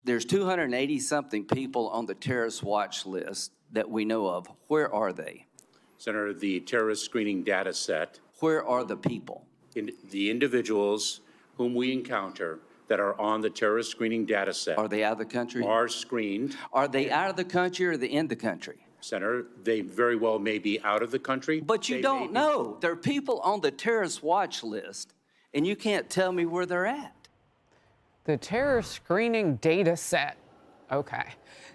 There's 280-something people on the terrorist watch list that we know of. Where are they? Senator, the terrorist screening data set, Where are the people? the individuals whom we encounter that are on the terrorist screening data set Are they out of the country? are screened. Are they out of the country or are they in the country? Senator, they very well may be out of the country. But you don't know. There are people on the terrorist watch list, and you can't tell me where they're at. The terrorist screening data set. Okay.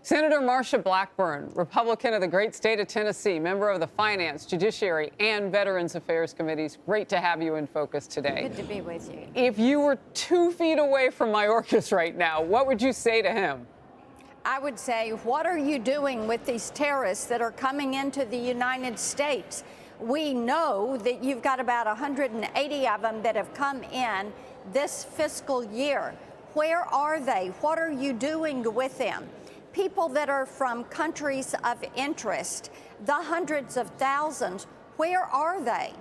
Senator Marsha Blackburn, Republican of the great state of Tennessee, member of the Finance, Judiciary, and Veterans Affairs Committees. Great to have you in focus today. Good to be with you. If you were 2 feet away from Mayorkas right now, what would you say to him? I would say, what are you doing with these terrorists that are coming into the United States? We know that you've got about 180 of them that have come in this fiscal year. Where are they? What are you doing with them? People that are from countries of interest, the hundreds of thousands, where are they?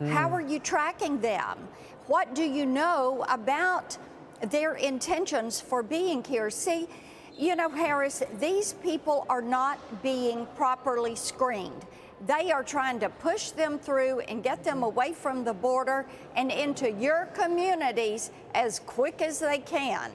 How are you tracking them? What do you know about their intentions for being here? See, you know, Harris, these people are not being properly screened. They are trying to push them through and get them away from the border and into your communities as quick as they can.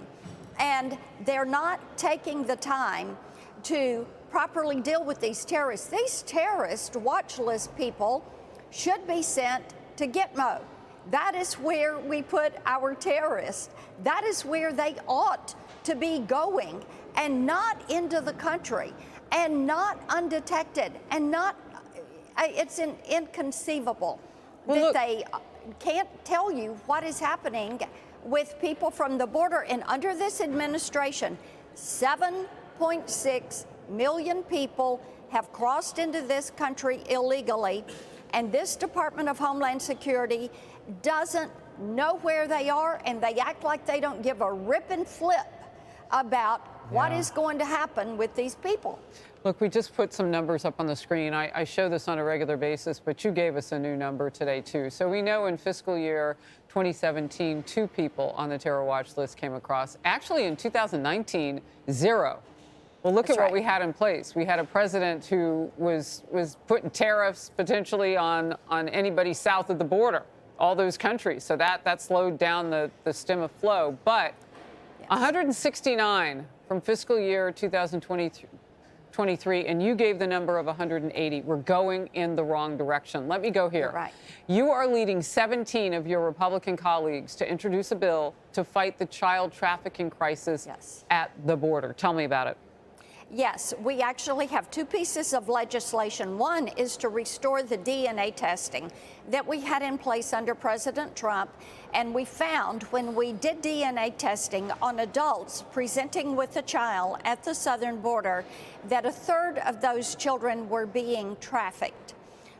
And they're not taking the time to properly deal with these terrorists. These terrorist watch list people should be sent to Gitmo. That is where we put our terrorists. That is where they ought to be going, and not into the country, and not undetected, and not, it's inconceivable that they can't tell you what is happening with people from the border. And under this administration, 7.6 million people have crossed into this country illegally, and this Department of Homeland Security doesn't know where they are, and they act like they don't give a rip and flip about what is going to happen with these people. Look, we just put some numbers up on the screen. I show this on a regular basis, but you gave us a new number today, too. So we know in fiscal year 2017, 2 people on the terror watch list came across. Actually, in 2019, 0. Well, look at what we had in place. We had a president who was putting tariffs potentially on anybody south of the border, all those countries. So that slowed down the stem of flow. But 169 from fiscal year 2023, and you gave the number of 180. We're going in the wrong direction. Let me go here. You're right. You are leading 17 of your Republican colleagues to introduce a bill to fight the child trafficking crisis at the border. Tell me about it. Yes, we actually have 2 pieces of legislation. One is to restore the DNA testing that we had in place under President Trump. And we found when we did DNA testing on adults presenting with a child at the southern border that 1/3 of those children were being trafficked.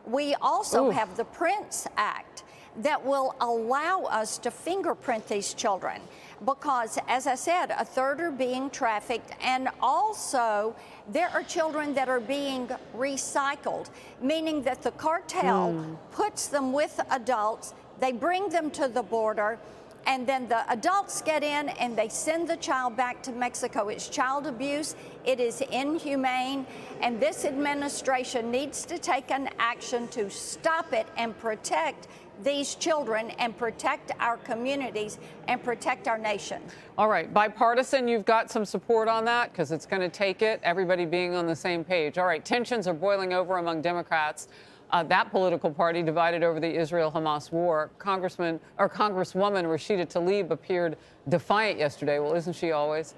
We also have the PRINCE Act that will allow us to fingerprint these children because, as I said, 1/3 are being trafficked, and also there are children that are being recycled, meaning that the cartel puts them with adults, they bring them to the border, and then the adults get in and they send the child back to Mexico. It's child abuse. It is inhumane. And this administration needs to take an action to stop it and protect these children and protect our communities and protect our nation. All right, bipartisan, you've got some support on that because it's going to take it, everybody being on the same page. All right, tensions are boiling over among Democrats. That political party divided over the Israel-Hamas war. Congresswoman Rashida Tlaib appeared defiant yesterday. Well, isn't she always?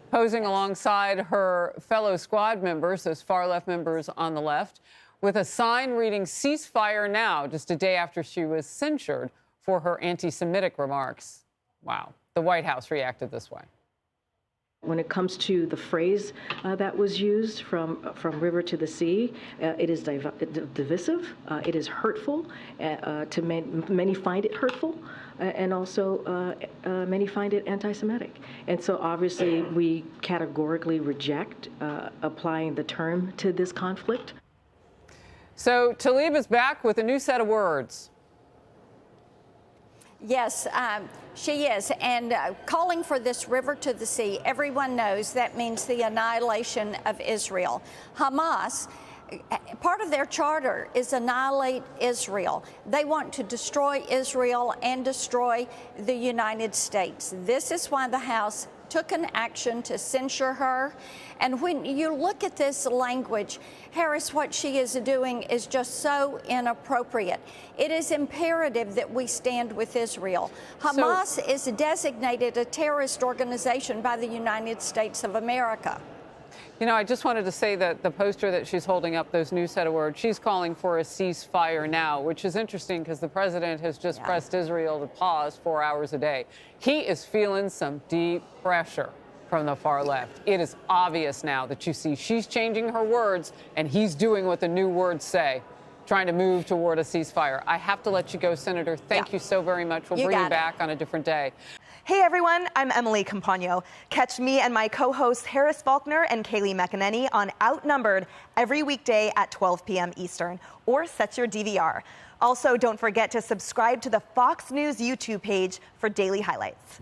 Posing alongside her fellow squad members, those far-left members on the left, with a sign reading "Ceasefire Now," just a day after she was censured for her anti-Semitic remarks. Wow. The White House reacted this way. When it comes to the phrase that was used from river to the sea, it is divisive, it is hurtful, to many find it hurtful, and also many find it anti-Semitic. And so obviously we categorically reject applying the term to this conflict. So Tlaib is back with a new set of words. Yes, she is. And calling for this river to the sea, everyone knows that means the annihilation of Israel. Hamas, part of their charter is annihilate Israel. They want to destroy Israel and destroy the United States. This is why the House took an action to censure her. And when you look at this language, Harris, what she is doing is just so inappropriate. It is imperative that we stand with Israel. Hamas is designated a terrorist organization by the United States of America. You know, I just wanted to say that the poster that she's holding up, those new set of words, she's calling for a ceasefire now, which is interesting because the president has just pressed Israel to pause 4 hours a day. He is feeling some deep pressure from the far left. It is obvious now that you see she's changing her words and he's doing what the new words say, trying to move toward a ceasefire. I have to let you go, Senator. Thank you so very much. We'll bring you back on a different day. Hey everyone, I'm Emily Campagno. Catch me and my co-hosts Harris Faulkner and Kaylee McEnany on Outnumbered every weekday at 12 p.m. Eastern, or set your DVR. Also, don't forget to subscribe to the Fox News YouTube page for daily highlights.